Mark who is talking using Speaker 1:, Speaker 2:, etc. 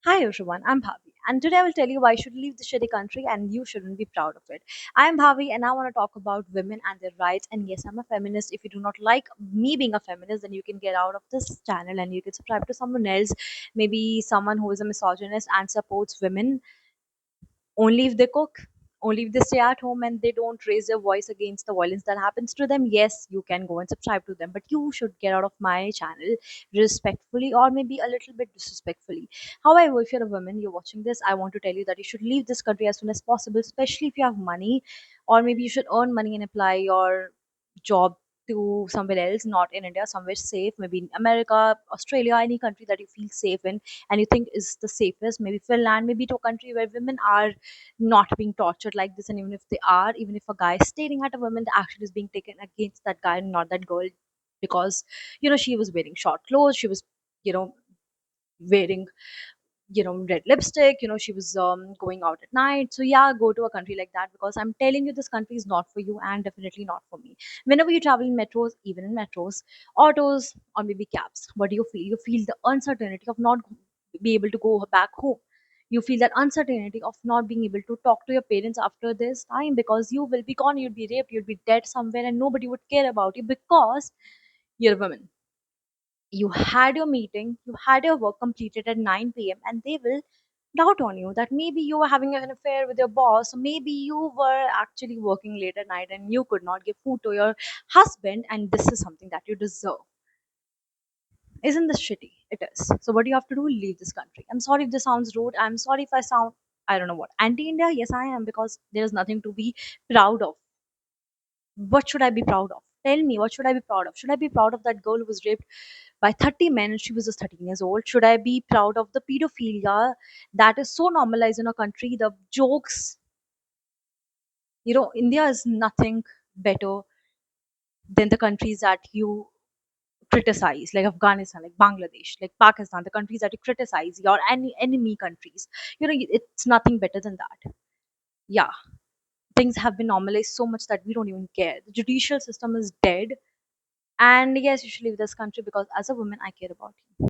Speaker 1: Hi everyone, I'm Bhavi, and today I will tell you why you should leave the shitty country and you shouldn't be proud of it. I'm Bhavi, and I want to talk about women and their rights. And yes, I'm a feminist. If you do not like me being a feminist, then you can get out of this channel and you can subscribe to someone else, maybe someone who is a misogynist and supports women only if they cook, only if they stay at home and they don't raise their voice against the violence that happens to them. Yes, you can go and subscribe to them, but you should get out of my channel respectfully or maybe a little bit disrespectfully. However, if you're a woman, you're watching this, I want to tell you that you should leave this country as soon as possible, especially if you have money, or maybe you should earn money and apply your job to somewhere else, not in India, somewhere safe, maybe in America, Australia, any country that you feel safe in and you think is the safest, maybe Finland, maybe to a country where women are not being tortured like this. And even if they are, even if a guy is staring at a woman, the action is being taken against that guy, not that girl, because she was wearing short clothes, she was you know wearing red lipstick, she was going out at night. So yeah, go to a country like that, because I'm telling you, this country is not for you and definitely not for me. Whenever you travel in metros, even in metros, autos, or maybe cabs, what do you feel? You feel the uncertainty of not be able to go back home. You feel that uncertainty of not being able to talk to your parents after this time, because you will be gone, you'll be raped, you'll be dead somewhere, and nobody would care about you because you're a woman. You had your meeting, you had your work completed at 9 p.m., and they will doubt on you that maybe you were having an affair with your boss, or maybe you were actually working late at night and you could not give food to your husband, and this is something that you deserve. Isn't this shitty? It is. So, what do you have to do? Leave this country. I'm sorry if this sounds rude. I'm sorry if I sound, I don't know what, anti India. Yes, I am, because there's nothing to be proud of. What should I be proud of? Tell me, what should I be proud of? Should I be proud of that girl who was raped by 30 men and she was just 13 years old? Should I be proud of the pedophilia that is so normalized in our country? The jokes, India is nothing better than the countries that you criticize, like Afghanistan, like Bangladesh, like Pakistan, the countries that you criticize, your enemy countries. It's nothing better than that. Yeah, things have been normalized so much that we don't even care. The judicial system is dead. And yes, you should leave this country, because as a woman, I care about you.